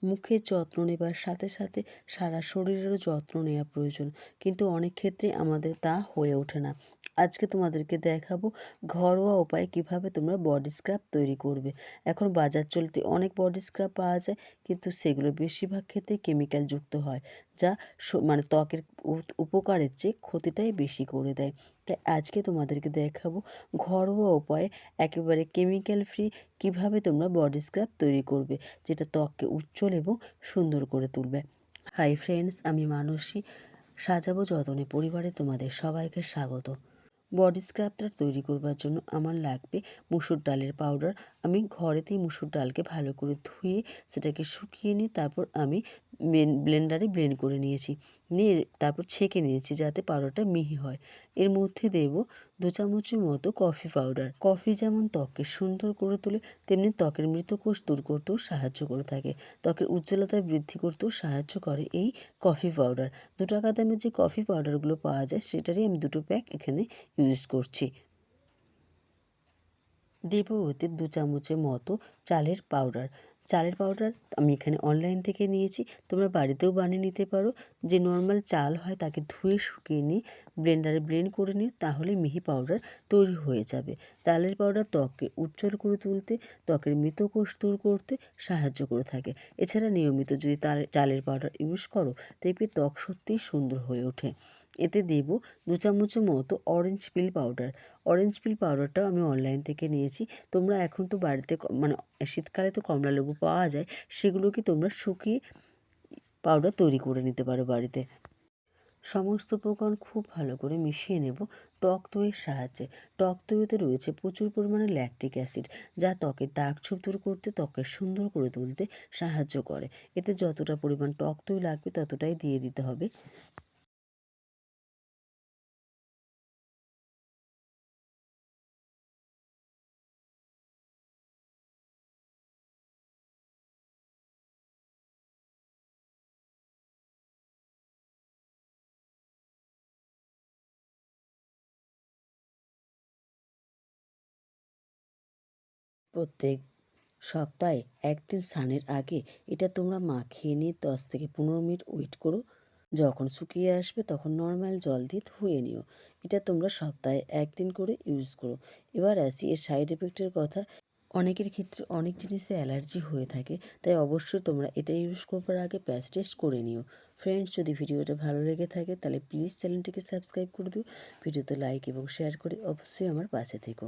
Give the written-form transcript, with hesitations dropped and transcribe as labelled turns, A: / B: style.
A: মুখের যত্ন নেবার সাথে সাথে সারা শরীরেরও যত্ন নেওয়া প্রয়োজন, কিন্তু অনেক ক্ষেত্রে আমাদের তা হয়ে ওঠে না। আজকে তোমাদেরকে দেখাবো ঘরোয়া উপায়ে কিভাবে তোমরা বডি স্ক্রাব তৈরি করবে। এখন বাজার চলতি অনেক বডি স্ক্রাব পাওয়া যায়, কিন্তু সেগুলো বেশিরভাগ ক্ষেত্রে কেমিক্যাল যুক্ত হয়, যা মানে ত্বকের উপকারের চেয়ে ক্ষতিটাই বেশি করে দেয়। তাই আজকে তোমাদেরকে দেখাবো ঘরোয়া উপায়ে একেবারে কেমিক্যাল ফ্রি কিভাবে তোমরা বডি স্ক্রাব তৈরি করবে, যেটা ত্বককে উজ্জ্বল এবং সুন্দর করে তুলবে। হাই ফ্রেন্ডস, আমি মানসী। সাজাবো যতনে পরিবারে তোমাদের সবাইকে স্বাগত। বডি স্ক্রাবটা তৈরি করবার জন্য আমার লাগবে মুসুর ডালের পাউডার। আমি ঘরেতেই মুসুর ডালকে ভালো করে ধুয়ে সেটাকে শুকিয়ে নিয়ে তারপর আমি ব্লেন্ডারে ব্লেন্ড করে নিয়েছি, নিয়ে তারপর ছেঁকে নিয়েছি যাতে পাউডারটা মিহি হয়। এর মধ্যে দেব 2 চামচের মতো কফি পাউডার। কফি যেমন ত্বককে সুন্দর করে তোলে, তেমনি ত্বকের মৃতকোষ দূর করতেও সাহায্য করে থাকে। ত্বকের উজ্জ্বলতা বৃদ্ধি করতেও সাহায্য করে এই কফি পাউডার। 2 টাকা দামের যে কফি পাউডারগুলো পাওয়া যায় সেটারই আমি 2টো প্যাক এখানে ইউজ করছি। দেব ওতে 2 চামচের মতো চালের পাউডার। চালের পাউডার আমি এখানে অনলাইন থেকে নিয়েছি, তোমরা বাড়িতেও বানিয়ে নিতে পারো। যে নর্মাল চাল হয় তাকে ধুয়ে শুকিয়ে নিয়ে ব্লেন্ডারে ব্লেন্ড করে নিও, তাহলে মিহি পাউডার তৈরি হয়ে যাবে। চালের পাউডার ত্বককে উজ্জ্বল করে তুলতে, ত্বকের মৃতকোষ দূর করতে সাহায্য করে থাকে। এছাড়া নিয়মিত যদি চালের পাউডার ইউজ করো, দেখবে ত্বক সত্যিই সুন্দর হয়ে ওঠে। এতে দেব 2 চামচের মতো orange peel powder. Orange peel পাউডারটাও আমি অনলাইন থেকে নিয়েছি। তোমরা এখন তো বাড়িতে মানে শীতকালে তো কমলালেবু পাওয়া যায়, সেগুলোকে তোমরা শুকিয়ে পাউডার তৈরি করে নিতে পারো বাড়িতে। সমস্ত উপকরণ খুব ভালো করে মিশিয়ে নেব টক দইয়ের সাহায্যে। টক দইতে রয়েছে প্রচুর পরিমাণে ল্যাকটিক অ্যাসিড, যা ত্বকের দাগ ছোপ দূর করতে, ত্বককে সুন্দর করে তুলতে সাহায্য করে। এতে যতটা পরিমাণ টক দই লাগবে ততটাই দিয়ে দিতে হবে। প্রত্যেক সপ্তাহে 1 দিন স্নানের আগে এটা তোমরা মাখিয়ে নিয়ে 10 থেকে 15 মিনিট ওয়েট করো। যখন শুকিয়ে আসবে তখন নর্মাল জল দিয়ে ধুয়ে নিও। এটা তোমরা সপ্তাহে 1 দিন করে ইউজ করো। এবার আসি এর সাইড এফেক্টের কথা। অনেকের ক্ষেত্রে অনেক জিনিসে অ্যালার্জি হয়ে থাকে, তাই অবশ্যই তোমরা এটা ইউজ করবার আগে প্যাচ টেস্ট করে নিও। ফ্রেন্ডস, যদি ভিডিওটা ভালো লেগে থাকে তাহলে প্লিজ চ্যানেলটিকে সাবস্ক্রাইব করে দিও। ভিডিওতে লাইক এবং শেয়ার করে অবশ্যই আমার পাশে থেকো।